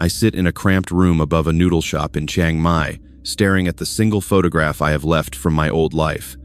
I sit in a cramped room above a noodle shop in Chiang Mai, staring at the single photograph I have left from my old life.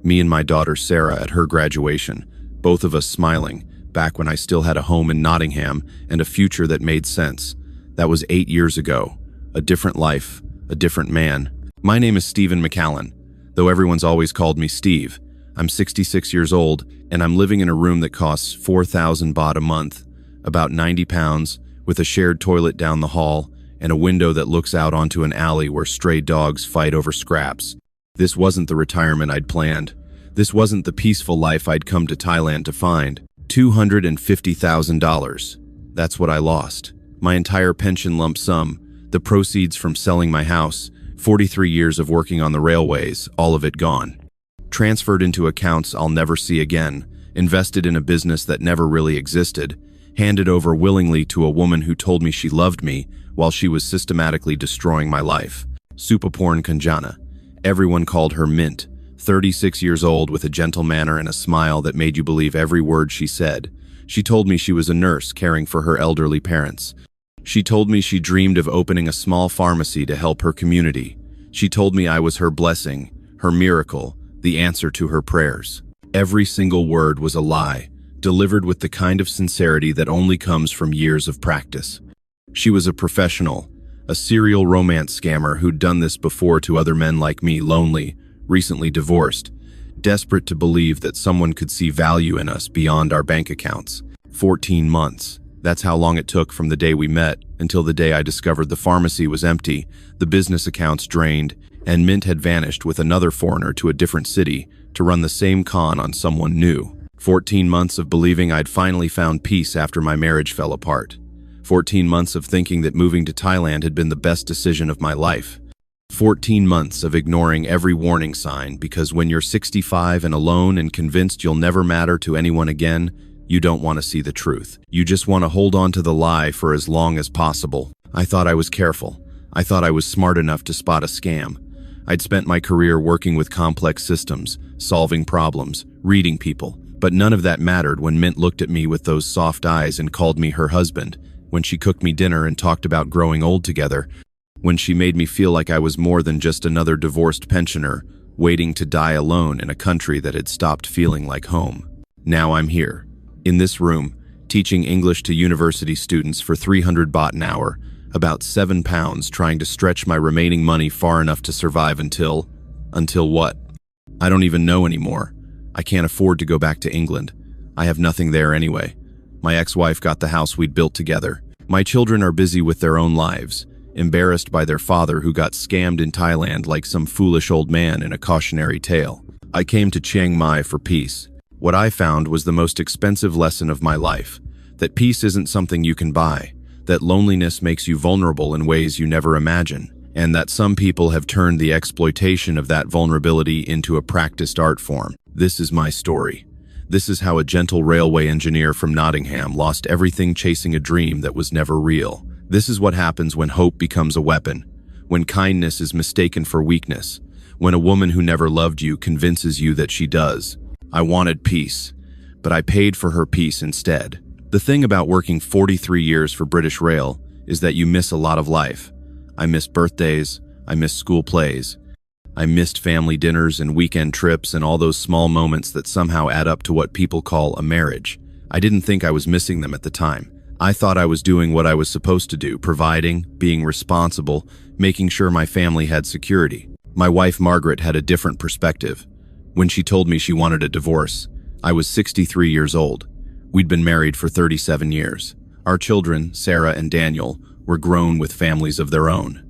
Me and my daughter Sarah at her graduation, both of us smiling, back when I still had a home in Nottingham and a future that made sense. That was 8 years ago. A different life, a different man. My name is Stephen McAllan, though everyone's always called me Steve. I'm 66 years old, and I'm living in a room that costs 4,000 baht a month, about 90 pounds, with a shared toilet down the hall and a window that looks out onto an alley where stray dogs fight over scraps. This wasn't the retirement I'd planned. This wasn't the peaceful life I'd come to Thailand to find. $250,000. That's what I lost. My entire pension lump sum, the proceeds from selling my house, 43 years of working on the railways, all of it gone. Transferred into accounts I'll never see again, invested in a business that never really existed, handed over willingly to a woman who told me she loved me while she was systematically destroying my life. Supaporn Kanjana. Everyone called her Mint, 36 years old with a gentle manner and a smile that made you believe every word she said. She told me she was a nurse caring for her elderly parents. She told me she dreamed of opening a small pharmacy to help her community. She told me I was her blessing, her miracle, the answer to her prayers. Every single word was a lie, delivered with the kind of sincerity that only comes from years of practice. She was a professional, a serial romance scammer who'd done this before to other men like me, lonely, recently divorced, desperate to believe that someone could see value in us beyond our bank accounts. 14 months. That's how long it took from the day we met until the day I discovered the pharmacy was empty, the business accounts drained, and Mint had vanished with another foreigner to a different city to run the same con on someone new. 14 months of believing I'd finally found peace after my marriage fell apart. 14 months of thinking that moving to Thailand had been the best decision of my life. 14 months of ignoring every warning sign because when you're 65 and alone and convinced you'll never matter to anyone again, you don't want to see the truth. You just want to hold on to the lie for as long as possible. I thought I was careful. I thought I was smart enough to spot a scam. I'd spent my career working with complex systems, solving problems, reading people. But none of that mattered when Mint looked at me with those soft eyes and called me her husband, when she cooked me dinner and talked about growing old together, when she made me feel like I was more than just another divorced pensioner, waiting to die alone in a country that had stopped feeling like home. Now I'm here, in this room, teaching English to university students for 300 baht an hour, about 7 pounds, trying to stretch my remaining money far enough to survive until what? I don't even know anymore. I can't afford to go back to England. I have nothing there anyway. My ex-wife got the house we'd built together. My children are busy with their own lives, embarrassed by their father who got scammed in Thailand like some foolish old man in a cautionary tale. I came to Chiang Mai for peace. What I found was the most expensive lesson of my life, that peace isn't something you can buy, that loneliness makes you vulnerable in ways you never imagine, and that some people have turned the exploitation of that vulnerability into a practiced art form. This is my story. This is how a gentle railway engineer from Nottingham lost everything chasing a dream that was never real. This is what happens when hope becomes a weapon, when kindness is mistaken for weakness, when a woman who never loved you convinces you that she does. I wanted peace, but I paid for her peace instead. The thing about working 43 years for British Rail is that you miss a lot of life. I missed birthdays, I missed school plays, I missed family dinners and weekend trips and all those small moments that somehow add up to what people call a marriage. I didn't think I was missing them at the time. I thought I was doing what I was supposed to do, providing, being responsible, making sure my family had security. My wife Margaret had a different perspective. When she told me she wanted a divorce, I was 63 years old. We'd been married for 37 years. Our children, Sarah and Daniel, were grown with families of their own.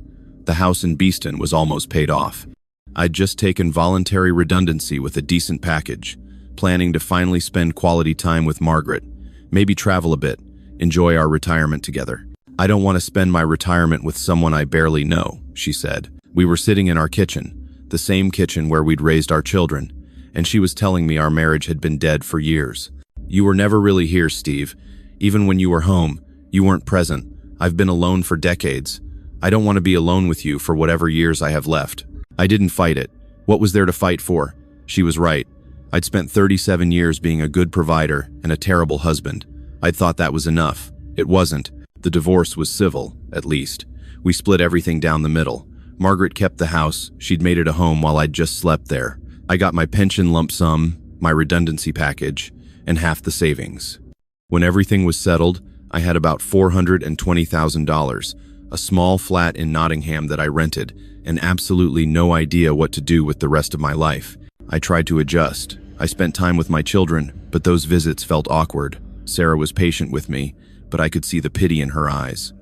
The house in Beeston was almost paid off. I'd just taken voluntary redundancy with a decent package, planning to finally spend quality time with Margaret, maybe travel a bit, enjoy our retirement together. I don't want to spend my retirement with someone I barely know, she said. We were sitting in our kitchen, the same kitchen where we'd raised our children, and she was telling me our marriage had been dead for years. You were never really here, Steve. Even when you were home, you weren't present. I've been alone for decades. I don't want to be alone with you for whatever years I have left. I didn't fight it. What was there to fight for? She was right. I'd spent 37 years being a good provider and a terrible husband. I'd thought that was enough. It wasn't. The divorce was civil, at least. We split everything down the middle. Margaret kept the house. She'd made it a home while I'd just slept there. I got my pension lump sum, my redundancy package, and half the savings. When everything was settled, I had about $420,000, a small flat in Nottingham that I rented, and absolutely no idea what to do with the rest of my life. I tried to adjust. I spent time with my children, but those visits felt awkward. Sarah was patient with me, but I could see the pity in her eyes.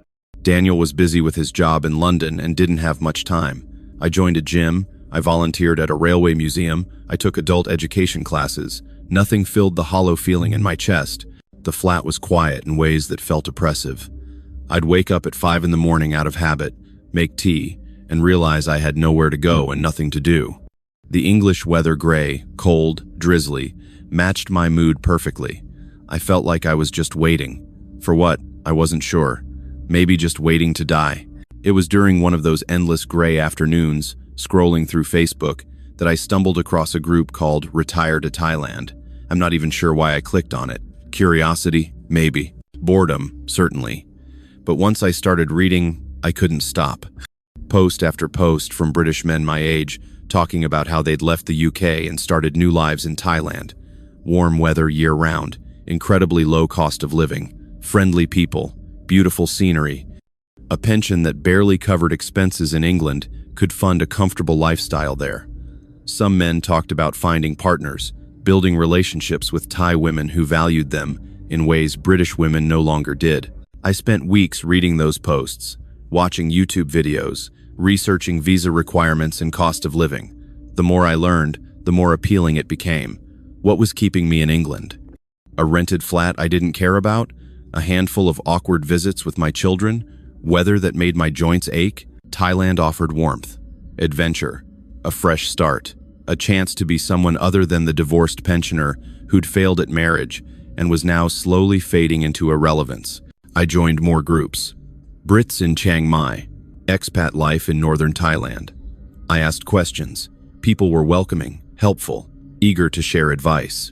Daniel was busy with his job in London and didn't have much time. I joined a gym, I volunteered at a railway museum, I took adult education classes. Nothing filled the hollow feeling in my chest. The flat was quiet in ways that felt oppressive. I'd wake up at 5 in the morning out of habit, make tea, and realize I had nowhere to go and nothing to do. The English weather, gray, cold, drizzly, matched my mood perfectly. I felt like I was just waiting. For what? I wasn't sure. Maybe just waiting to die. It was during one of those endless gray afternoons, scrolling through Facebook, that I stumbled across a group called Retire to Thailand. I'm not even sure why I clicked on it. Curiosity? Maybe. Boredom? Certainly. But once I started reading, I couldn't stop. Post after post from British men my age talking about how they'd left the UK and started new lives in Thailand. Warm weather year-round, incredibly low cost of living, friendly people, beautiful scenery. A pension that barely covered expenses in England could fund a comfortable lifestyle there. Some men talked about finding partners, building relationships with Thai women who valued them in ways British women no longer did. I spent weeks reading those posts, watching YouTube videos, researching visa requirements and cost of living. The more I learned, the more appealing it became. What was keeping me in England? A rented flat I didn't care about? A handful of awkward visits with my children? Weather that made my joints ache? Thailand offered warmth, adventure, a fresh start, a chance to be someone other than the divorced pensioner who'd failed at marriage and was now slowly fading into irrelevance. I joined more groups. Brits in Chiang Mai, expat life in northern Thailand. I asked questions. People were welcoming, helpful, eager to share advice.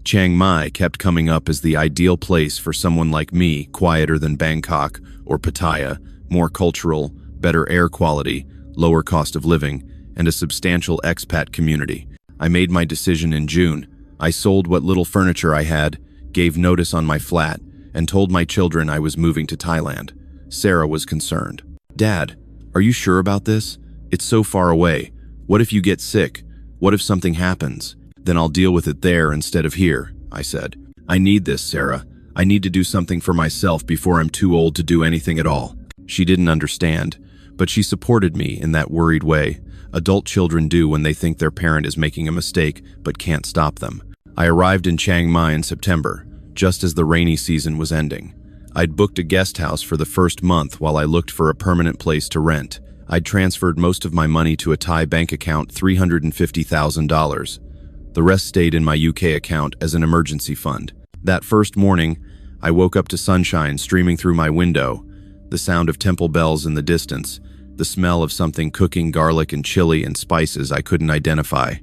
Chiang Mai kept coming up as the ideal place for someone like me, quieter than Bangkok or Pattaya, more cultural, better air quality, lower cost of living, and a substantial expat community. I made my decision in June. I sold what little furniture I had, gave notice on my flat, and told my children I was moving to Thailand. Sarah was concerned. "Dad, are you sure about this? It's so far away. What if you get sick? What if something happens? Then I'll deal with it there instead of here," I said. "I need this, Sarah. I need to do something for myself before I'm too old to do anything at all." She didn't understand, but she supported me in that worried way adult children do when they think their parent is making a mistake but can't stop them. I arrived in Chiang Mai in September, just as the rainy season was ending. I'd booked a guest house for the first month while I looked for a permanent place to rent. I'd transferred most of my money to a Thai bank account, $350,000. The rest stayed in my UK account as an emergency fund. That first morning, I woke up to sunshine streaming through my window, the sound of temple bells in the distance, the smell of something cooking, garlic and chili and spices I couldn't identify.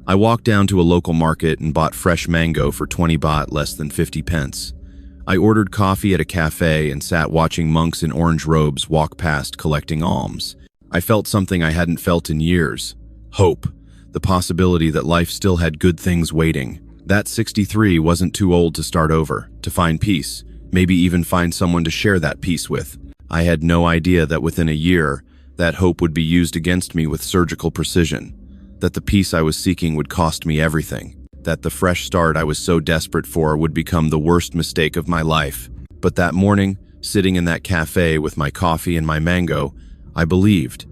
I walked down to a local market and bought fresh mango for 20 baht, less than 50 pence. I ordered coffee at a cafe and sat watching monks in orange robes walk past collecting alms. I felt something I hadn't felt in years. Hope. The possibility that life still had good things waiting. That 63 wasn't too old to start over, to find peace, maybe even find someone to share that peace with. I had no idea that within a year, that hope would be used against me with surgical precision, that the peace I was seeking would cost me everything, that the fresh start I was so desperate for would become the worst mistake of my life. But that morning, sitting in that cafe with my coffee and my mango, I believed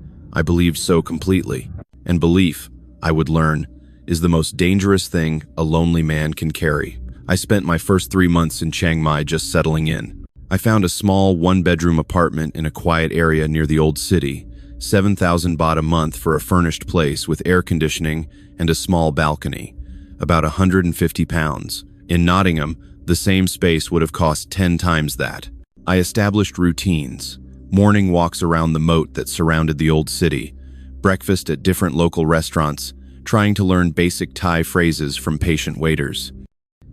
so completely. And belief, I would learn, is the most dangerous thing a lonely man can carry. I spent my first 3 months in Chiang Mai just settling in. I found a small one-bedroom apartment in a quiet area near the old city, 7,000 baht a month for a furnished place with air conditioning and a small balcony, about 150 pounds. In Nottingham, the same space would have cost 10 times that. I established routines, morning walks around the moat that surrounded the old city, breakfast at different local restaurants, trying to learn basic Thai phrases from patient waiters.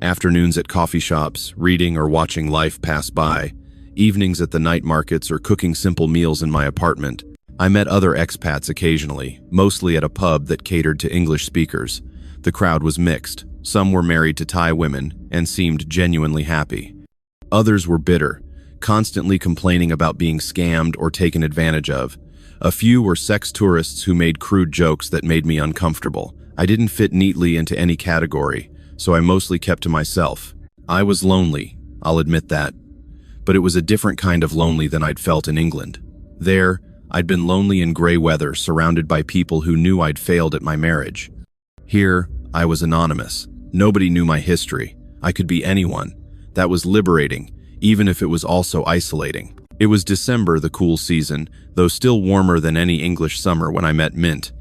Afternoons at coffee shops, reading or watching life pass by. evenings at the night markets, or cooking simple meals in my apartment. I met other expats occasionally, mostly at a pub that catered to English speakers. The crowd was mixed. Some were married to Thai women and seemed genuinely happy. Others were bitter, constantly complaining about being scammed or taken advantage of. A few were sex tourists who made crude jokes that made me uncomfortable. I didn't fit neatly into any category, so I mostly kept to myself. I was lonely, I'll admit that. But it was a different kind of lonely than I'd felt in England. There, I'd been lonely in gray weather, surrounded by people who knew I'd failed at my marriage. Here, I was anonymous. Nobody knew my history. I could be anyone. That was liberating, even if it was also isolating. It was December, the cool season, though still warmer than any English summer when I met Mint.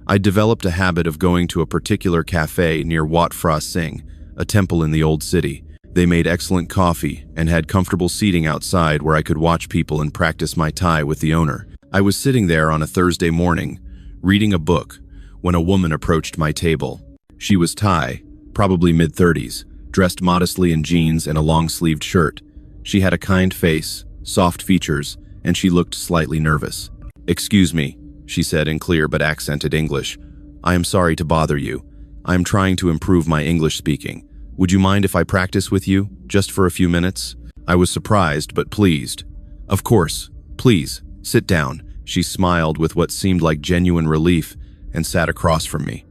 I'd developed a habit of going to a particular cafe near Wat Phra Singh, a temple in the old city. They made excellent coffee and had comfortable seating outside where I could watch people and practice my Thai with the owner. I was sitting there on a Thursday morning, reading a book, when a woman approached my table. She was Thai, probably mid-30s, dressed modestly in jeans and a long-sleeved shirt. She had a kind face, soft features, and she looked slightly nervous. "Excuse me," she said in clear but accented English. "I am sorry to bother you. I am trying to improve my English speaking. Would you mind if I practice with you, just for a few minutes?" I was surprised but pleased. "Of course. Please, sit down." She smiled with what seemed like genuine relief and sat across from me.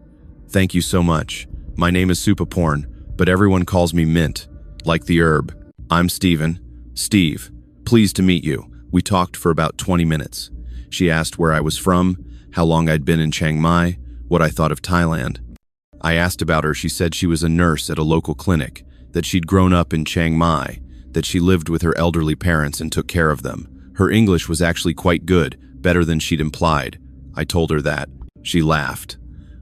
"Thank you so much. My name is Supaporn, but everyone calls me Mint, like the herb. I'm Steven. Steve. Pleased to meet you." We talked for about 20 minutes. She asked where I was from, how long I'd been in Chiang Mai, what I thought of Thailand. I asked about her. She said she was a nurse at a local clinic, that she'd grown up in Chiang Mai, that she lived with her elderly parents and took care of them. Her English was actually quite good, better than she'd implied. I told her that. She laughed.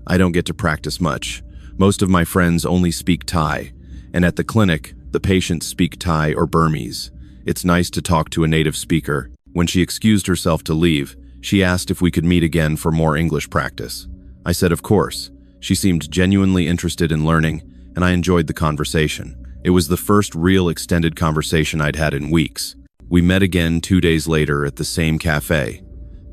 "I don't get to practice much. Most of my friends only speak Thai, and at the clinic, the patients speak Thai or Burmese. It's nice to talk to a native speaker." When she excused herself to leave, she asked if we could meet again for more English practice. I said of course. She seemed genuinely interested in learning, and I enjoyed the conversation. It was the first real extended conversation I'd had in weeks. We met again 2 days later at the same cafe.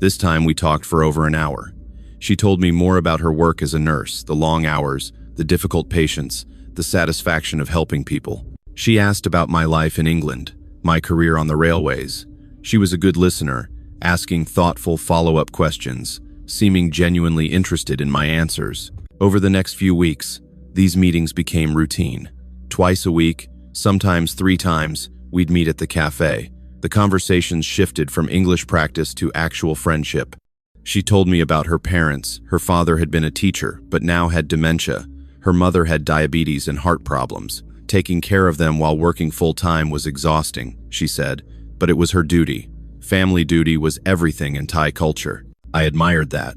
This time we talked for over an hour. She told me more about her work as a nurse, the long hours, the difficult patients, the satisfaction of helping people. She asked about my life in England, my career on the railways. She was a good listener, asking thoughtful follow-up questions, seeming genuinely interested in my answers. Over the next few weeks, these meetings became routine. Twice a week, sometimes 3 times, we'd meet at the cafe. The conversations shifted from English practice to actual friendship. She told me about her parents. Her father had been a teacher, but now had dementia. Her mother had diabetes and heart problems. Taking care of them while working full-time was exhausting, she said, but it was her duty. Family duty was everything in Thai culture. I admired that.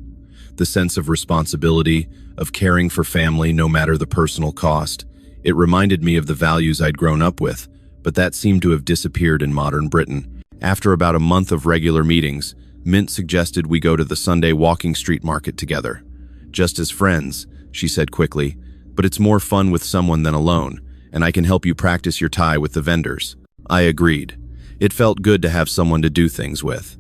The sense of responsibility, of caring for family no matter the personal cost. It reminded me of the values I'd grown up with, but that seemed to have disappeared in modern Britain. After about a month of regular meetings, Mint suggested we go to the Sunday walking street market together. "Just as friends," she said quickly, "but it's more fun with someone than alone, and I can help you practice your Thai with the vendors." I agreed. It felt good to have someone to do things with.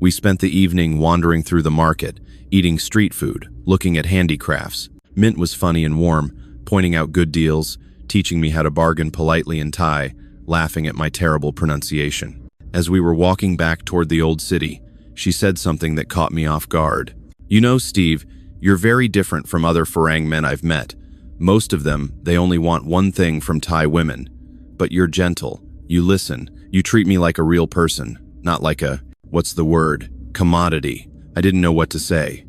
We spent the evening wandering through the market, eating street food, looking at handicrafts. Mint was funny and warm, pointing out good deals, teaching me how to bargain politely in Thai, laughing at my terrible pronunciation. As we were walking back toward the old city, she said something that caught me off guard. "You know, Steve, you're very different from other Farang men I've met. Most of them, they only want one thing from Thai women. But you're gentle, you listen, you treat me like a real person, not like a, what's the word, commodity." I didn't know what to say.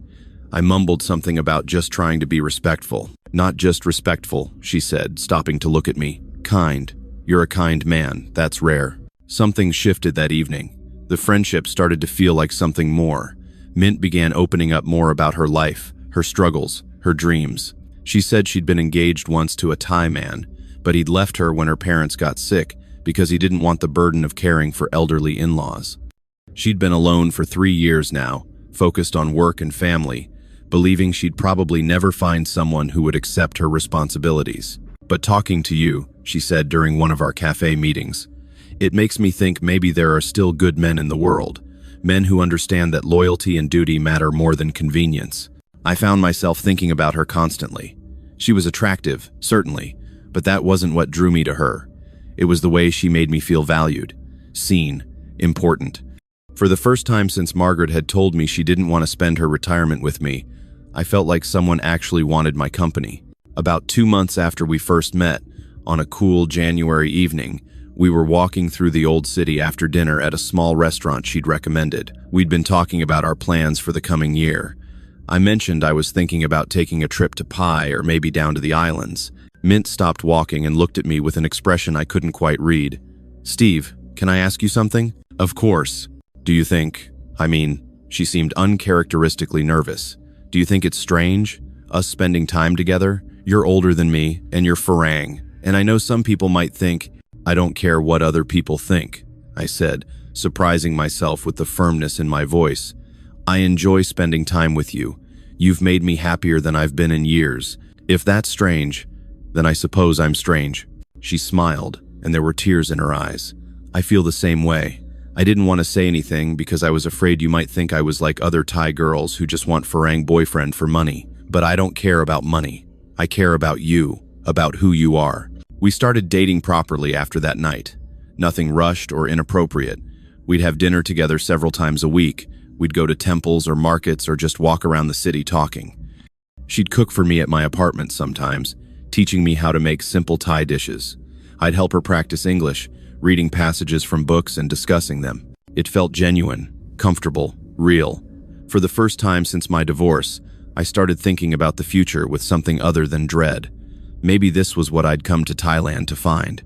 I mumbled something about just trying to be respectful. "Not just respectful," she said, stopping to look at me. "Kind. You're a kind man, that's rare." Something shifted that evening. The friendship started to feel like something more. Mint began opening up more about her life, her struggles, her dreams. She said she'd been engaged once to a Thai man, but he'd left her when her parents got sick because he didn't want the burden of caring for elderly in-laws. She'd been alone for 3 years now, focused on work and family, believing she'd probably never find someone who would accept her responsibilities. "But talking to you," she said during one of our cafe meetings, It makes me think maybe there are still good men in the world, men who understand that loyalty and duty matter more than convenience. I found myself thinking about her constantly. She was attractive, certainly, but that wasn't what drew me to her. It was the way she made me feel valued, seen, important. For the first time since Margaret had told me she didn't want to spend her retirement with me, I felt like someone actually wanted my company. About 2 months after we first met, on a cool January evening, we were walking through the old city after dinner at a small restaurant she'd recommended. We'd been talking about our plans for the coming year. I mentioned I was thinking about taking a trip to Pai or maybe down to the islands. Mint stopped walking and looked at me with an expression I couldn't quite read. "Steve, can I ask you something?" "Of course. Do you think, she seemed uncharacteristically nervous. "Do you think it's strange, us spending time together? You're older than me, and you're Farang, and I know some people might think." "I don't care what other people think," I said, surprising myself with the firmness in my voice. "I enjoy spending time with you. You've made me happier than I've been in years. If that's strange, then I suppose I'm strange." She smiled, and there were tears in her eyes. "I feel the same way. I didn't want to say anything because I was afraid you might think I was like other Thai girls who just want Farang boyfriend for money. But I don't care about money. I care about you, about who you are." We started dating properly after that night. Nothing rushed or inappropriate. We'd have dinner together several times a week. We'd go to temples or markets or just walk around the city talking. She'd cook for me at my apartment sometimes, teaching me how to make simple Thai dishes. I'd help her practice English, reading passages from books and discussing them. It felt genuine, comfortable, real. For the first time since my divorce, I started thinking about the future with something other than dread. Maybe this was what I'd come to Thailand to find.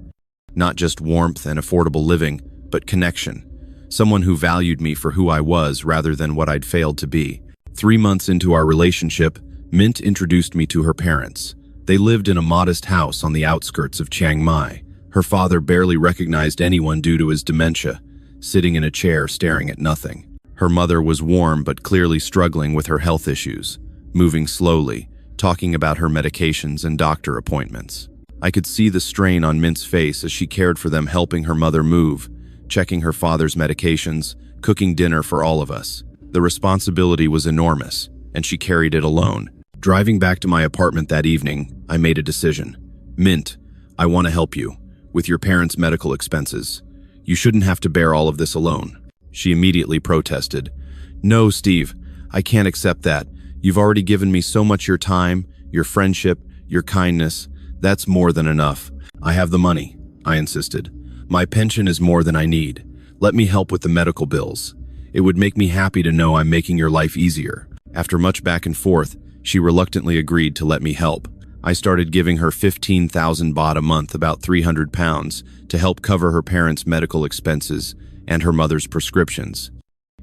Not just warmth and affordable living, but connection. Someone who valued me for who I was rather than what I'd failed to be. 3 months into our relationship, Mint introduced me to her parents. They lived in a modest house on the outskirts of Chiang Mai. Her father barely recognized anyone due to his dementia, sitting in a chair staring at nothing. Her mother was warm but clearly struggling with her health issues, moving slowly, talking about her medications and doctor appointments. I could see the strain on Mint's face as she cared for them, helping her mother move, checking her father's medications, cooking dinner for all of us. The responsibility was enormous, and she carried it alone. Driving back to my apartment that evening, I made a decision. "Mint, I want to help you with your parents' medical expenses. You shouldn't have to bear all of this alone." She immediately protested. "No, Steve, I can't accept that. You've already given me so much your time, your friendship, your kindness. That's more than enough." "I have the money," I insisted. "My pension is more than I need. Let me help with the medical bills. It would make me happy to know I'm making your life easier." After much back and forth, she reluctantly agreed to let me help. I started giving her 15,000 baht a month, about 300 pounds, to help cover her parents' medical expenses and her mother's prescriptions.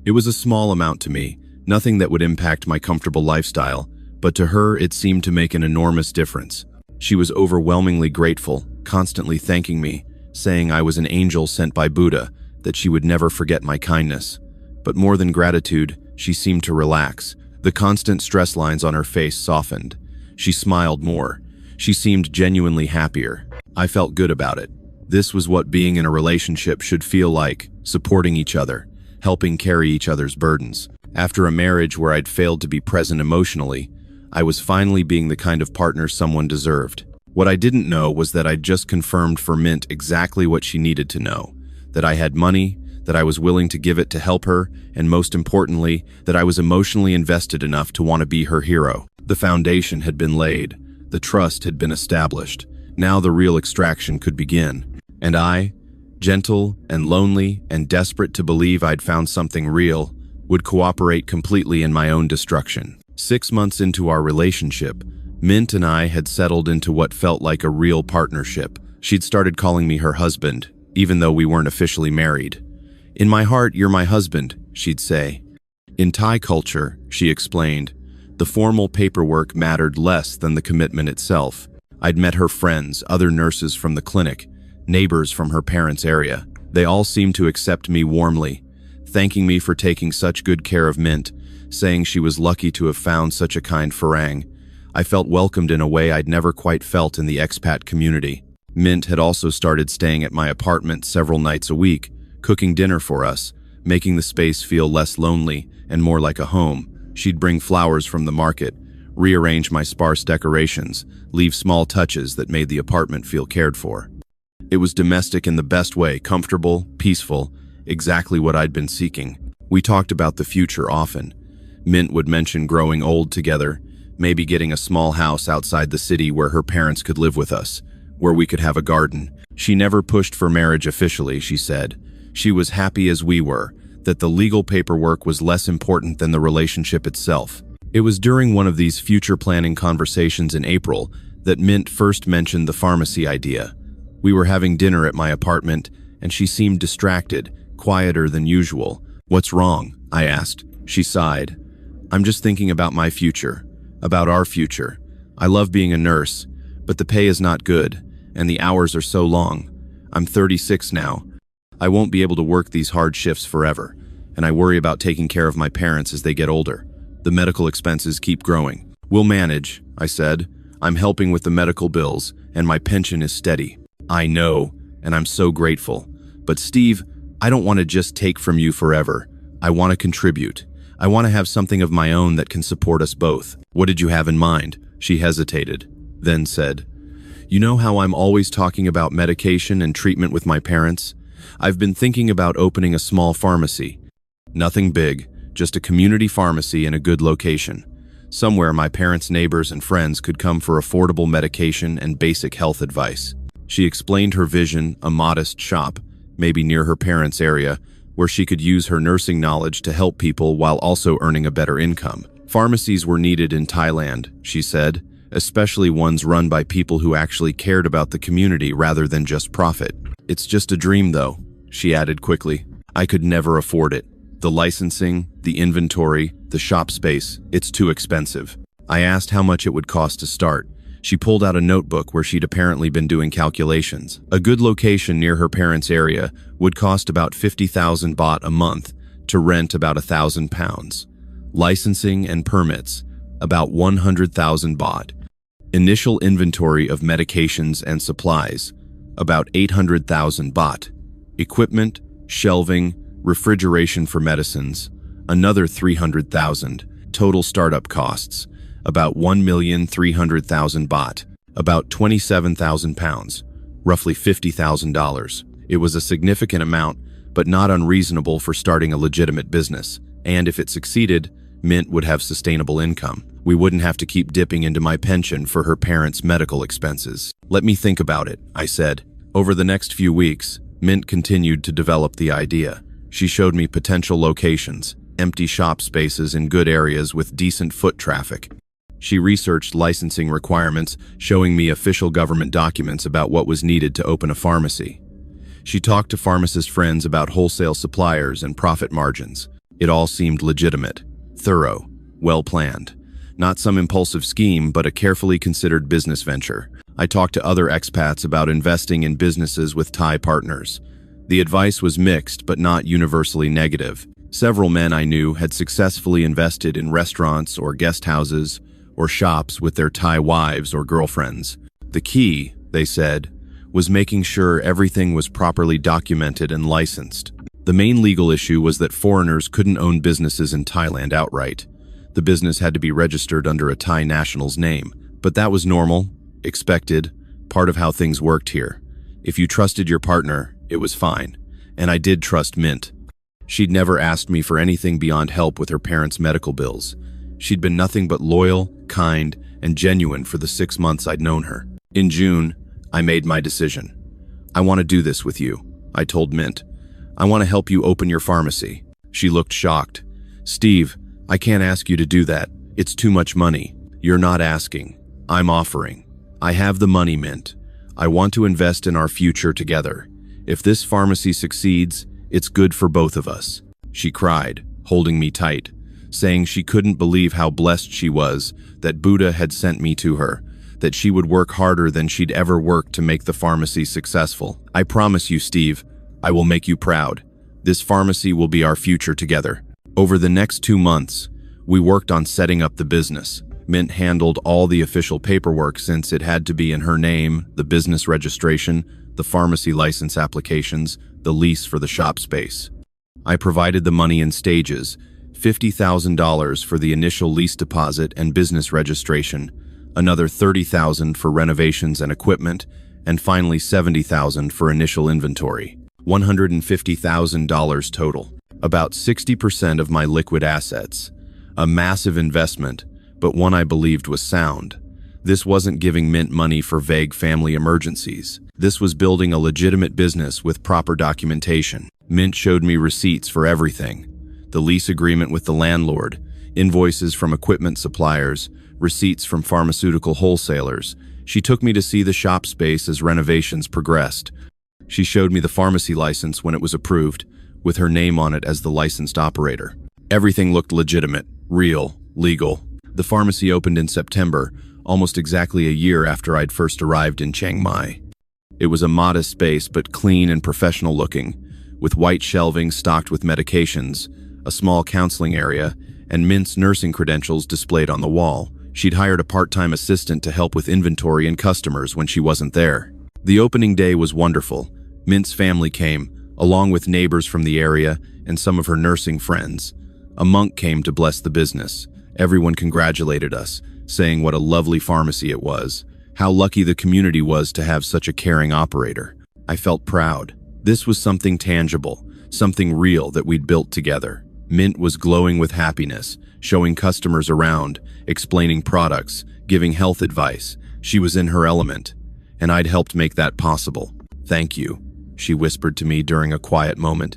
It was a small amount to me, nothing that would impact my comfortable lifestyle, but to her it seemed to make an enormous difference. She was overwhelmingly grateful, constantly thanking me, saying I was an angel sent by Buddha, that she would never forget my kindness. But more than gratitude, she seemed to relax. The constant stress lines on her face softened. She smiled more. She seemed genuinely happier. I felt good about it. This was what being in a relationship should feel like, supporting each other, helping carry each other's burdens. After a marriage where I'd failed to be present emotionally, I was finally being the kind of partner someone deserved. What I didn't know was that I'd just confirmed for Mint exactly what she needed to know. That I had money, that I was willing to give it to help her, and most importantly, that I was emotionally invested enough to want to be her hero. The foundation had been laid. The trust had been established. Now the real extraction could begin. And I, gentle and lonely and desperate to believe I'd found something real, would cooperate completely in my own destruction. 6 months into our relationship, Mint and I had settled into what felt like a real partnership. She'd started calling me her husband, even though we weren't officially married. "In my heart, you're my husband," she'd say. In Thai culture, she explained, the formal paperwork mattered less than the commitment itself. I'd met her friends, other nurses from the clinic, neighbors from her parents' area. They all seemed to accept me warmly, thanking me for taking such good care of Mint, saying she was lucky to have found such a kind Farang. I felt welcomed in a way I'd never quite felt in the expat community. Mint had also started staying at my apartment several nights a week, cooking dinner for us, making the space feel less lonely and more like a home. She'd bring flowers from the market, rearrange my sparse decorations, leave small touches that made the apartment feel cared for. It was domestic in the best way, comfortable, peaceful, exactly what I'd been seeking. We talked about the future often. Mint would mention growing old together, maybe getting a small house outside the city where her parents could live with us, where we could have a garden. She never pushed for marriage officially, she said. She was happy as we were, that the legal paperwork was less important than the relationship itself. It was during one of these future planning conversations in April that Mint first mentioned the pharmacy idea. We were having dinner at my apartment, and she seemed distracted, quieter than usual. "What's wrong?" I asked. She sighed. "I'm just thinking about my future, about our future. I love being a nurse, but the pay is not good, and the hours are so long. I'm 36 now. I won't be able to work these hard shifts forever, and I worry about taking care of my parents as they get older. The medical expenses keep growing." "We'll manage," I said. "I'm helping with the medical bills, and my pension is steady." "I know, and I'm so grateful. But Steve, I don't want to just take from you forever. I want to contribute. I want to have something of my own that can support us both." "What did you have in mind?" She hesitated, then said, "You know how I'm always talking about medication and treatment with my parents? I've been thinking about opening a small pharmacy. Nothing big, just a community pharmacy in a good location. Somewhere my parents' neighbors and friends could come for affordable medication and basic health advice." She explained her vision, a modest shop, maybe near her parents' area, where she could use her nursing knowledge to help people while also earning a better income. "Pharmacies were needed in Thailand," she said, "especially ones run by people who actually cared about the community rather than just profit. It's just a dream though," she added quickly. "I could never afford it. The licensing, the inventory, the shop space, it's too expensive." I asked how much it would cost to start. She pulled out a notebook where she'd apparently been doing calculations. A good location near her parents' area would cost about 50,000 baht a month, to rent about 1,000 pounds. Licensing and permits, about 100,000 baht. Initial inventory of medications and supplies, about 800,000 baht. Equipment, shelving, refrigeration for medicines, another 300,000. Total startup costs, about 1,300,000 baht, about 27,000 pounds, roughly $50,000. It was a significant amount, but not unreasonable for starting a legitimate business. And if it succeeded, Mint would have sustainable income. We wouldn't have to keep dipping into my pension for her parents' medical expenses. "Let me think about it," I said. Over the next few weeks, Mint continued to develop the idea. She showed me potential locations, empty shop spaces in good areas with decent foot traffic. She researched licensing requirements, showing me official government documents about what was needed to open a pharmacy. She talked to pharmacist friends about wholesale suppliers and profit margins. It all seemed legitimate, thorough, well-planned. Not some impulsive scheme, but a carefully considered business venture. I talked to other expats about investing in businesses with Thai partners. The advice was mixed, but not universally negative. Several men I knew had successfully invested in restaurants or guest houses or shops with their Thai wives or girlfriends. The key, they said, was making sure everything was properly documented and licensed. The main legal issue was that foreigners couldn't own businesses in Thailand outright. The business had to be registered under a Thai national's name. But that was normal, expected, part of how things worked here. If you trusted your partner, it was fine. And I did trust Mint. She'd never asked me for anything beyond help with her parents' medical bills. She'd been nothing but loyal, kind, and genuine for the 6 months I'd known her. In June, I made my decision. "I want to do this with you," I told Mint. "I want to help you open your pharmacy." She looked shocked. "Steve, I can't ask you to do that. It's too much money." "You're not asking. I'm offering. I have the money, Mint. I want to invest in our future together. If this pharmacy succeeds, it's good for both of us." She cried, holding me tight, saying she couldn't believe how blessed she was that Buddha had sent me to her, that she would work harder than she'd ever worked to make the pharmacy successful. "I promise you, Steve, I will make you proud. This pharmacy will be our future together." Over the next 2 months, we worked on setting up the business. Mint handled all the official paperwork since it had to be in her name: the business registration, the pharmacy license applications, the lease for the shop space. I provided the money in stages: $50,000 for the initial lease deposit and business registration, another $30,000 for renovations and equipment, and finally $70,000 for initial inventory. $150,000 total. About 60% of my liquid assets. A massive investment, but one I believed was sound. This wasn't giving Mint money for vague family emergencies. This was building a legitimate business with proper documentation. Mint showed me receipts for everything: the lease agreement with the landlord, invoices from equipment suppliers, receipts from pharmaceutical wholesalers. She took me to see the shop space as renovations progressed. She showed me the pharmacy license when it was approved, with her name on it as the licensed operator. Everything looked legitimate, real, legal. The pharmacy opened in September, almost exactly a year after I'd first arrived in Chiang Mai. It was a modest space, but clean and professional looking, with white shelving stocked with medications, a small counseling area, and Mint's nursing credentials displayed on the wall. She'd hired a part-time assistant to help with inventory and customers when she wasn't there. The opening day was wonderful. Mint's family came, along with neighbors from the area and some of her nursing friends. A monk came to bless the business. Everyone congratulated us, saying what a lovely pharmacy it was, how lucky the community was to have such a caring operator. I felt proud. This was something tangible, something real that we'd built together. Mint was glowing with happiness, showing customers around, explaining products, giving health advice. She was in her element, and I'd helped make that possible. "Thank you," she whispered to me during a quiet moment.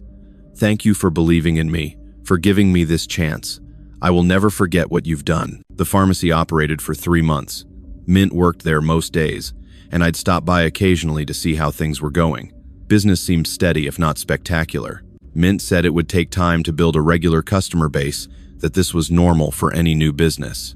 "Thank you for believing in me, for giving me this chance. I will never forget what you've done." The pharmacy operated for 3 months. Mint worked there most days, and I'd stop by occasionally to see how things were going. Business seemed steady, if not spectacular. Mint said it would take time to build a regular customer base, that this was normal for any new business.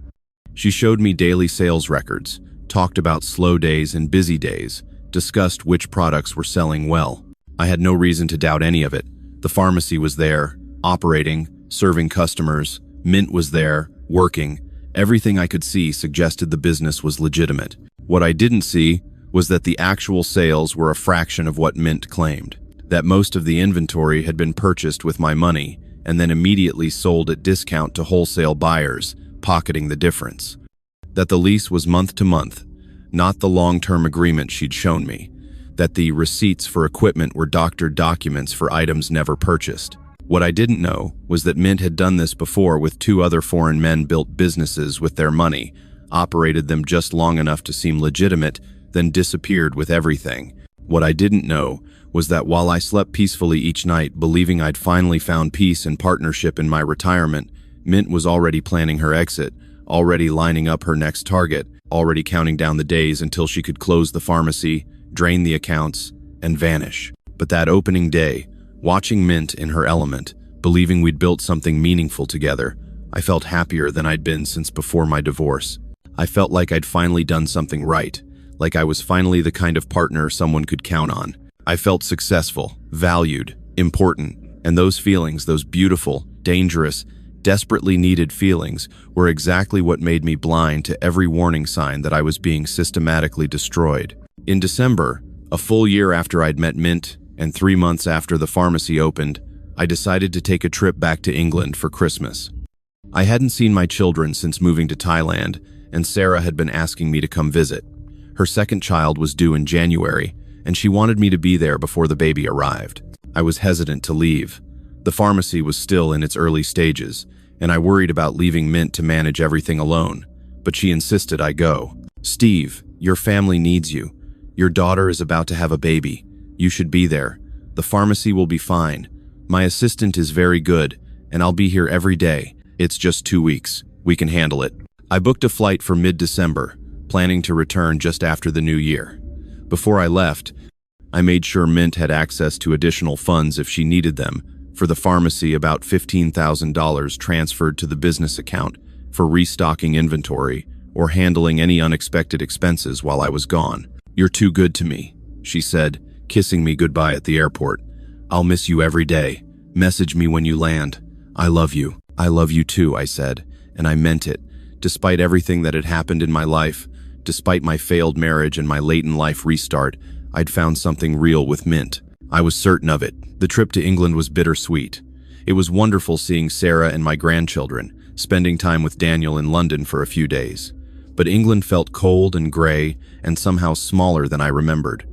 She showed me daily sales records, talked about slow days and busy days, discussed which products were selling well. I had no reason to doubt any of it. The pharmacy was there, operating, serving customers. Mint was there, working. Everything I could see suggested the business was legitimate. What I didn't see was that the actual sales were a fraction of what Mint claimed. That most of the inventory had been purchased with my money and then immediately sold at discount to wholesale buyers, pocketing the difference. That the lease was month to month, not the long-term agreement she'd shown me. That the receipts for equipment were doctored documents for items never purchased. What I didn't know was that Mint had done this before with 2 other foreign men, built businesses with their money, operated them just long enough to seem legitimate, then disappeared with everything. What I didn't know was that while I slept peacefully each night, believing I'd finally found peace and partnership in my retirement, Mint was already planning her exit, already lining up her next target, already counting down the days until she could close the pharmacy, drain the accounts, and vanish. But that opening day, watching Mint in her element, believing we'd built something meaningful together, I felt happier than I'd been since before my divorce. I felt like I'd finally done something right, like I was finally the kind of partner someone could count on. I felt successful, valued, important, and those feelings, those beautiful, dangerous, desperately needed feelings, were exactly what made me blind to every warning sign that I was being systematically destroyed. In December, a full year after I'd met Mint, and 3 months after the pharmacy opened, I decided to take a trip back to England for Christmas. I hadn't seen my children since moving to Thailand, and Sarah had been asking me to come visit. Her second child was due in January, and she wanted me to be there before the baby arrived. I was hesitant to leave. The pharmacy was still in its early stages, and I worried about leaving Mint to manage everything alone, but she insisted I go. "Steve, your family needs you. Your daughter is about to have a baby. You should be there. The pharmacy will be fine. My assistant is very good, and I'll be here every day. It's just 2 weeks. We can handle it." I booked a flight for mid-December, planning to return just after the new year. Before I left, I made sure Mint had access to additional funds if she needed them. For the pharmacy, about $15,000 transferred to the business account for restocking inventory or handling any unexpected expenses while I was gone. "You're too good to me," she said, kissing me goodbye at the airport. "I'll miss you every day. Message me when you land. I love you." "I love you too," I said, and I meant it. Despite everything that had happened in my life, despite my failed marriage and my late-in-life restart, I'd found something real with Mint. I was certain of it. The trip to England was bittersweet. It was wonderful seeing Sarah and my grandchildren, spending time with Daniel in London for a few days. But England felt cold and gray and somehow smaller than I remembered.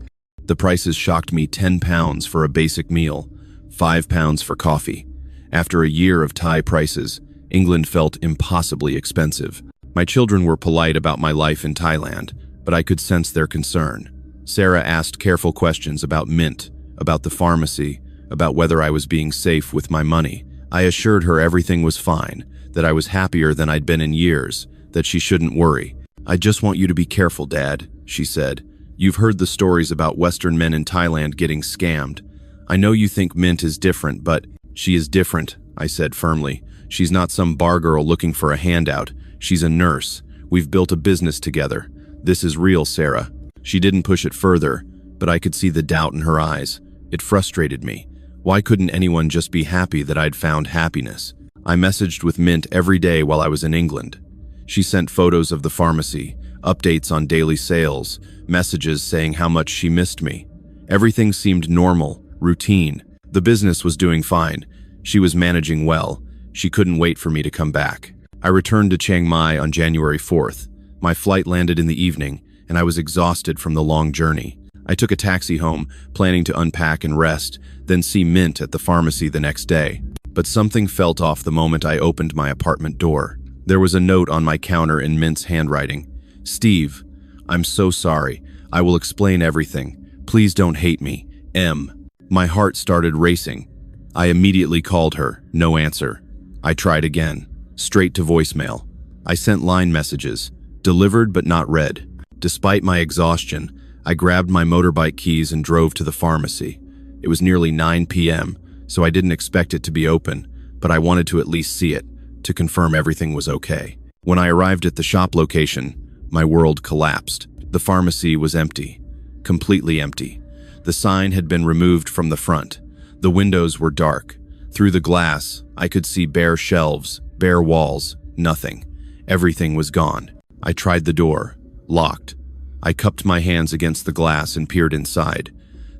The prices shocked me: £10 for a basic meal, £5 for coffee. After a year of Thai prices, England felt impossibly expensive. My children were polite about my life in Thailand, but I could sense their concern. Sarah asked careful questions about Mint, about the pharmacy, about whether I was being safe with my money. I assured her everything was fine, that I was happier than I'd been in years, that she shouldn't worry. "I just want you to be careful, Dad," she said. "You've heard the stories about Western men in Thailand getting scammed. I know you think Mint is different, but..." "She is different," I said firmly. "She's not some bar girl looking for a handout. She's a nurse. We've built a business together. This is real, Sarah." She didn't push it further, but I could see the doubt in her eyes. It frustrated me. Why couldn't anyone just be happy that I'd found happiness? I messaged with Mint every day while I was in England. She sent photos of the pharmacy, updates on daily sales, messages saying how much she missed me. Everything seemed normal, routine. The business was doing fine. She was managing well. She couldn't wait for me to come back. I returned to Chiang Mai on January 4th. My flight landed in the evening, and I was exhausted from the long journey. I took a taxi home, planning to unpack and rest, then see Mint at the pharmacy the next day. But something felt off the moment I opened my apartment door. There was a note on my counter in Mint's handwriting. "Steve, I'm so sorry. I will explain everything. Please don't hate me. M." My heart started racing. I immediately called her. No answer. I tried again. Straight to voicemail. I sent line messages. Delivered but not read. Despite my exhaustion, I grabbed my motorbike keys and drove to the pharmacy. It was nearly 9 p.m., so I didn't expect it to be open, but I wanted to at least see it, to confirm everything was okay. When I arrived at the shop location, my world collapsed. The pharmacy was empty. Completely empty. The sign had been removed from the front. The windows were dark. Through the glass, I could see bare shelves, bare walls, nothing. Everything was gone. I tried the door. Locked. I cupped my hands against the glass and peered inside.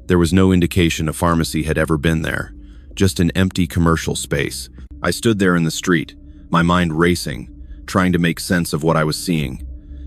There was no indication a pharmacy had ever been there. Just an empty commercial space. I stood there in the street, my mind racing, trying to make sense of what I was seeing.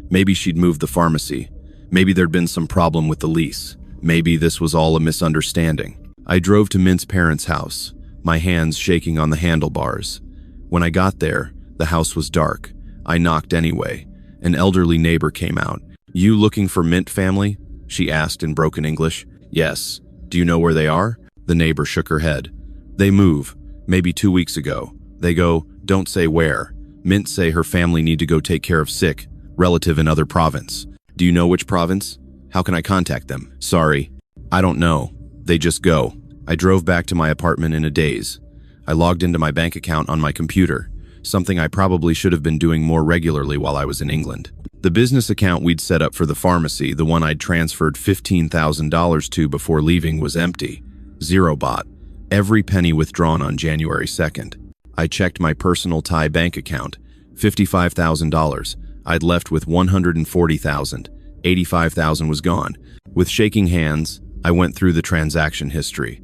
Maybe she'd moved the pharmacy. Maybe there'd been some problem with the lease. Maybe this was all a misunderstanding. I drove to Mint's parents' house, my hands shaking on the handlebars. When I got there, the house was dark. I knocked anyway. An elderly neighbor came out. "You looking for Mint family?" she asked in broken English. "Yes. Do you know where they are?" The neighbor shook her head. "They move. Maybe 2 weeks ago. They go, don't say where. Mint say her family need to go take care of sick, relative in other province. Do you know which province? How can I contact them?" "Sorry. I don't know. They just go." I drove back to my apartment in a daze. I logged into my bank account on my computer, something I probably should have been doing more regularly while I was in England. The business account we'd set up for the pharmacy, the one I'd transferred $15,000 to before leaving, was empty. Zero baht. Every penny withdrawn on January 2nd. I checked my personal Thai bank account. $55,000. I'd left with $140,000. $85,000 was gone. With shaking hands, I went through the transaction history.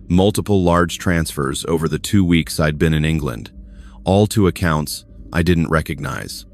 Multiple large transfers over the 2 weeks I'd been in England. All to accounts I didn't recognize.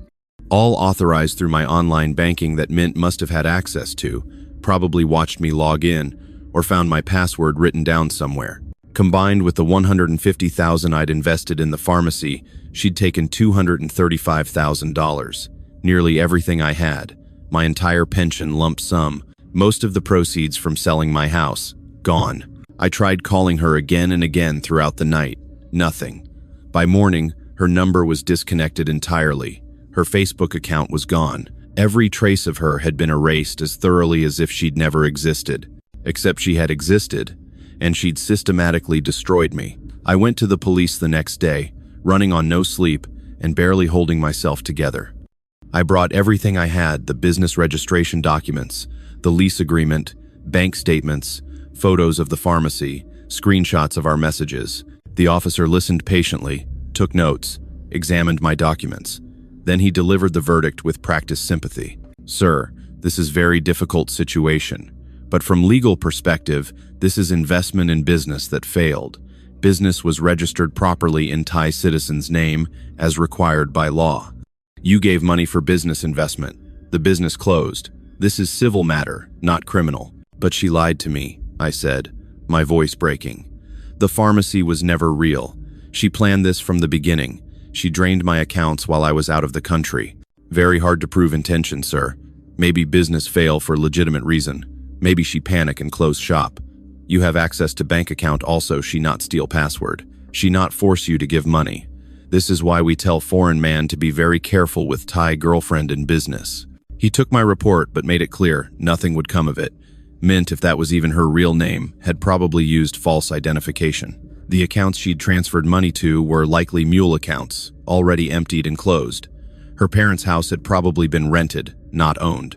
All authorized through my online banking that Mint must have had access to, probably watched me log in, or found my password written down somewhere. Combined with the $150,000 I'd invested in the pharmacy, she'd taken $235,000. Nearly everything I had. My entire pension lump sum. Most of the proceeds from selling my house. Gone. I tried calling her again and again throughout the night. Nothing. By morning, her number was disconnected entirely. Her Facebook account was gone. Every trace of her had been erased as thoroughly as if she'd never existed. Except she had existed, and she'd systematically destroyed me. I went to the police the next day, running on no sleep and barely holding myself together. I brought everything I had: the business registration documents, the lease agreement, bank statements, photos of the pharmacy, screenshots of our messages. The officer listened patiently, took notes, examined my documents. Then he delivered the verdict with practiced sympathy. "Sir, this is very difficult situation. But from legal perspective, this is investment in business that failed. Business was registered properly in Thai citizen's name as required by law. You gave money for business investment. The business closed. This is civil matter, not criminal." "But she lied to me," I said, my voice breaking. "The pharmacy was never real. She planned this from the beginning. She drained my accounts while I was out of the country. Very hard to prove intention, sir. Maybe business fail for legitimate reason. Maybe she panic and close shop. You have access to bank account also, she not steal password. She not force you to give money. This is why we tell foreign man to be very careful with Thai girlfriend in business." He took my report but made it clear nothing would come of it. Mint, if that was even her real name, had probably used false identification. The accounts she'd transferred money to were likely mule accounts, already emptied and closed. Her parents' house had probably been rented, not owned.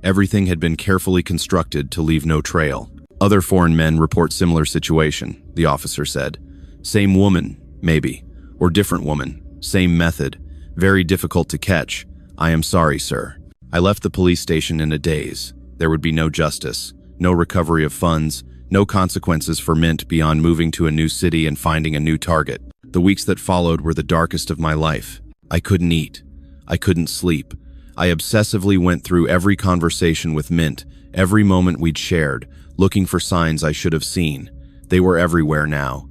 Everything had been carefully constructed to leave no trail. "Other foreign men report similar situation," the officer said. "Same woman, maybe, or different woman, same method. Very difficult to catch. I am sorry, sir." I left the police station in a daze. There would be no justice, no recovery of funds, no consequences for Mint beyond moving to a new city and finding a new target. The weeks that followed were the darkest of my life. I couldn't eat. I couldn't sleep. I obsessively went through every conversation with Mint, every moment we'd shared, looking for signs I should have seen. They were everywhere now.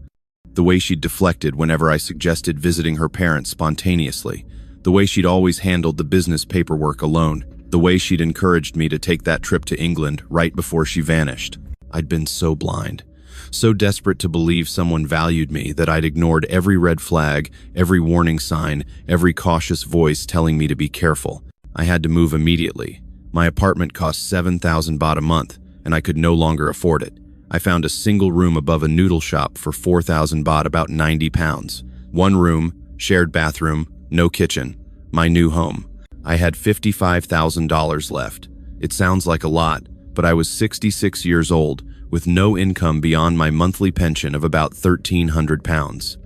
The way she'd deflected whenever I suggested visiting her parents spontaneously. The way she'd always handled the business paperwork alone. The way she'd encouraged me to take that trip to England right before she vanished. I'd been so blind, so desperate to believe someone valued me that I'd ignored every red flag, every warning sign, every cautious voice telling me to be careful. I had to move immediately. My apartment cost 7,000 baht a month, and I could no longer afford it. I found a single room above a noodle shop for 4,000 baht, about 90 pounds. One room, shared bathroom, no kitchen. My new home. I had $55,000 left. It sounds like a lot, but I was 66 years old, with no income beyond my monthly pension of about 1,300 pounds.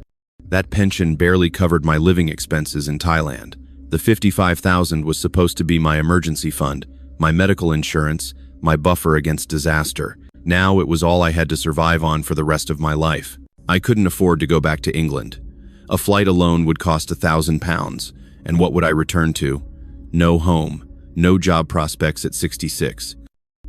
That pension barely covered my living expenses in Thailand. The 55,000 was supposed to be my emergency fund, my medical insurance, my buffer against disaster. Now it was all I had to survive on for the rest of my life. I couldn't afford to go back to England. A flight alone would cost 1,000 pounds, and what would I return to? No home, no job prospects at 66.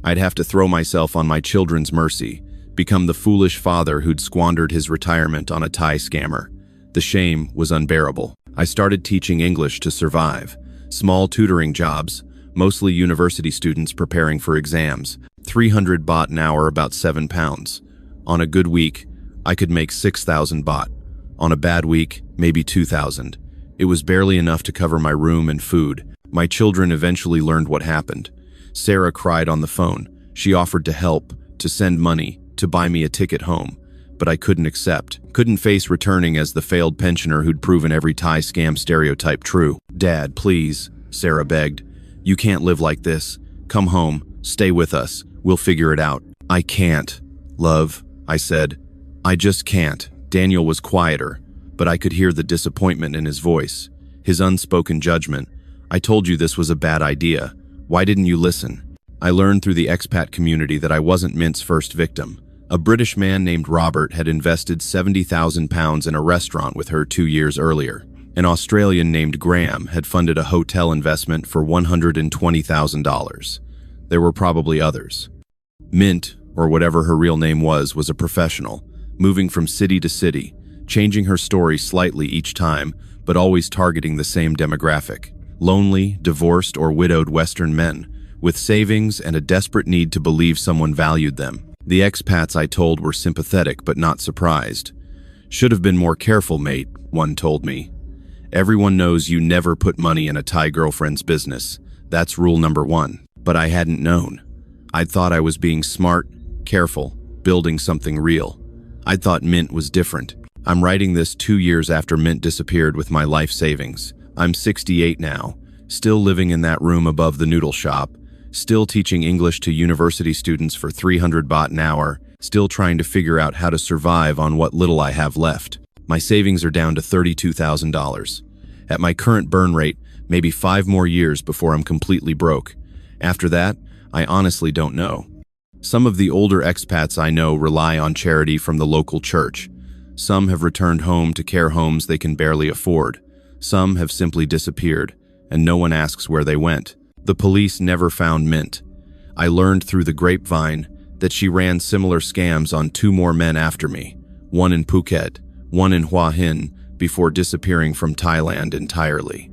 I'd have to throw myself on my children's mercy, become the foolish father who'd squandered his retirement on a Thai scammer. The shame was unbearable. I started teaching English to survive. Small tutoring jobs, mostly university students preparing for exams. 300 baht an hour, about 7 pounds. On a good week, I could make 6,000 baht. On a bad week, maybe 2,000. It was barely enough to cover my room and food. My children eventually learned what happened. Sarah cried on the phone. She offered to help, to send money, to buy me a ticket home. But I couldn't accept. Couldn't face returning as the failed pensioner who'd proven every Thai scam stereotype true. "Dad, please," Sarah begged. "You can't live like this. Come home. Stay with us. We'll figure it out." "I can't, love," I said. "I just can't." Daniel was quieter, but I could hear the disappointment in his voice, his unspoken judgment. "I told you this was a bad idea. Why didn't you listen?" I learned through the expat community that I wasn't Mint's first victim. A British man named Robert had invested 70,000 pounds in a restaurant with her 2 years earlier. An Australian named Graham had funded a hotel investment for $120,000. There were probably others. Mint, or whatever her real name was a professional, moving from city to city, changing her story slightly each time, but always targeting the same demographic. Lonely, divorced, or widowed Western men, with savings and a desperate need to believe someone valued them. The expats I told were sympathetic but not surprised. "Should have been more careful, mate," one told me. "Everyone knows you never put money in a Thai girlfriend's business. That's rule number 1. But I hadn't known. I'd thought I was being smart, careful, building something real. I'd thought Mint was different. I'm writing this 2 years after Mint disappeared with my life savings. I'm 68 now, still living in that room above the noodle shop, still teaching English to university students for 300 baht an hour, still trying to figure out how to survive on what little I have left. My savings are down to $32,000. At my current burn rate, Maybe 5 more years before I'm completely broke. After that, I honestly don't know. Some of the older expats I know rely on charity from the local church. Some have returned home to care homes they can barely afford. Some have simply disappeared, and no one asks where they went. The police never found Mint. I learned through the grapevine that she ran similar scams on 2 more men after me, one in Phuket, one in Hua Hin, before disappearing from Thailand entirely.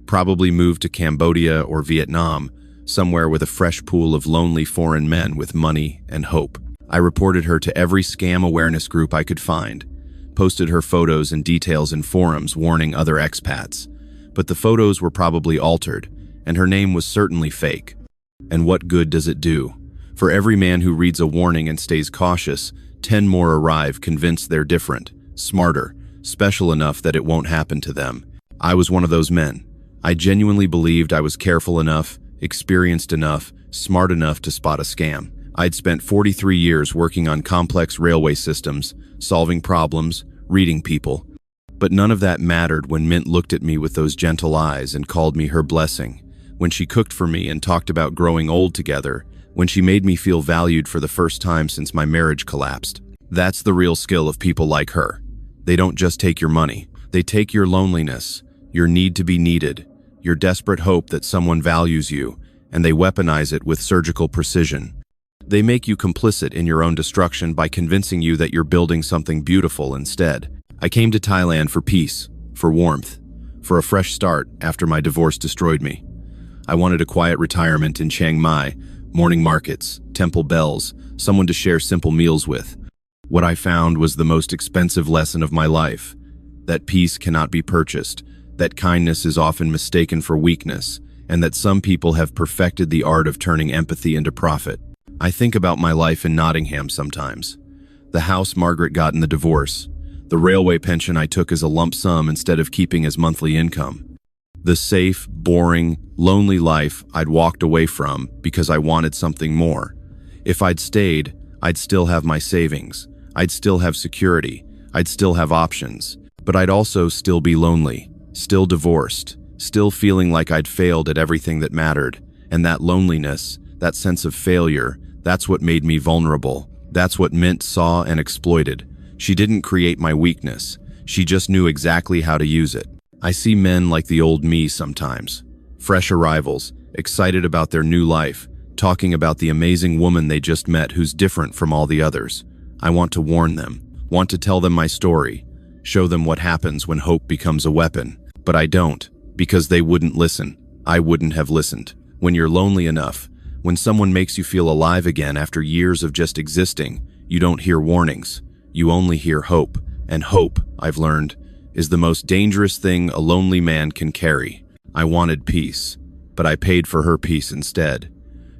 Probably moved to Cambodia or Vietnam, somewhere with a fresh pool of lonely foreign men with money and hope. I reported her to every scam awareness group I could find, posted her photos and details in forums warning other expats. But the photos were probably altered, and her name was certainly fake. And what good does it do? For every man who reads a warning and stays cautious, 10 more arrive convinced they're different, smarter, special enough that it won't happen to them. I was one of those men. I genuinely believed I was careful enough, experienced enough, smart enough to spot a scam. I'd spent 43 years working on complex railway systems, solving problems, reading people. But none of that mattered when Mint looked at me with those gentle eyes and called me her blessing, when she cooked for me and talked about growing old together, when she made me feel valued for the first time since my marriage collapsed. That's the real skill of people like her. They don't just take your money. They take your loneliness, your need to be needed, your desperate hope that someone values you, and they weaponize it with surgical precision. They make you complicit in your own destruction by convincing you that you're building something beautiful instead. I came to Thailand for peace, for warmth, for a fresh start after my divorce destroyed me. I wanted a quiet retirement in Chiang Mai, morning markets, temple bells, someone to share simple meals with. What I found was the most expensive lesson of my life: that peace cannot be purchased, that kindness is often mistaken for weakness, and that some people have perfected the art of turning empathy into profit. I think about my life in Nottingham sometimes. The house Margaret got in the divorce, the railway pension I took as a lump sum instead of keeping as monthly income. The safe, boring, lonely life I'd walked away from because I wanted something more. If I'd stayed, I'd still have my savings, I'd still have security, I'd still have options, but I'd also still be lonely, still divorced, still feeling like I'd failed at everything that mattered. And that loneliness, that sense of failure, that's what made me vulnerable. That's what Mint saw and exploited. She didn't create my weakness. She just knew exactly how to use it. I see men like the old me sometimes. Fresh arrivals, excited about their new life, talking about the amazing woman they just met who's different from all the others. I want to warn them, want to tell them my story, show them what happens when hope becomes a weapon. But I don't, because they wouldn't listen. I wouldn't have listened. When you're lonely enough, when someone makes you feel alive again after years of just existing, you don't hear warnings. You only hear hope. And hope, I've learned, is the most dangerous thing a lonely man can carry. I wanted peace, but I paid for her peace instead.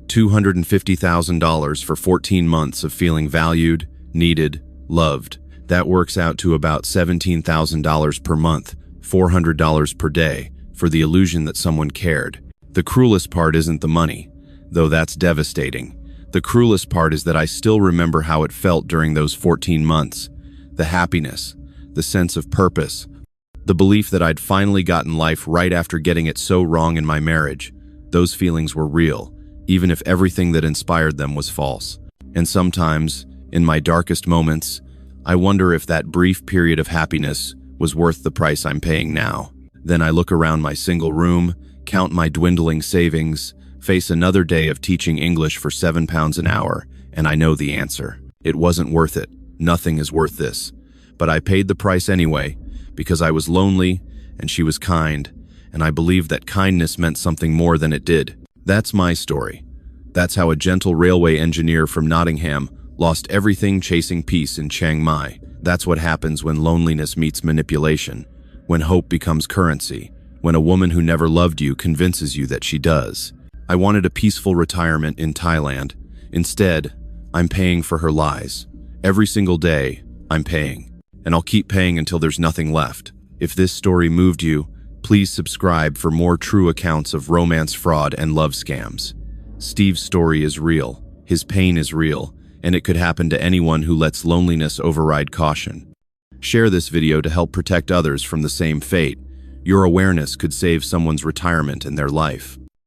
$250,000 for 14 months of feeling valued, needed, loved. That works out to about $17,000 per month, $400 per day, for the illusion that someone cared. The cruelest part isn't the money, though that's devastating. The cruelest part is that I still remember how it felt during those 14 months. The happiness, the sense of purpose, the belief that I'd finally gotten life right after getting it so wrong in my marriage. Those feelings were real, even if everything that inspired them was false. And sometimes, in my darkest moments, I wonder if that brief period of happiness was worth the price I'm paying now. Then I look around my single room, count my dwindling savings, face another day of teaching English for £7 an hour, and I know the answer. It wasn't worth it. Nothing is worth this. But I paid the price anyway, because I was lonely, and she was kind, and I believed that kindness meant something more than it did. That's my story. That's how a gentle railway engineer from Nottingham lost everything chasing peace in Chiang Mai. That's what happens when loneliness meets manipulation, when hope becomes currency, when a woman who never loved you convinces you that she does. I wanted a peaceful retirement in Thailand. Instead, I'm paying for her lies. Every single day, I'm paying. And I'll keep paying until there's nothing left. If this story moved you, please subscribe for more true accounts of romance fraud and love scams. Steve's story is real, his pain is real, and it could happen to anyone who lets loneliness override caution. Share this video to help protect others from the same fate. Your awareness could save someone's retirement and their life.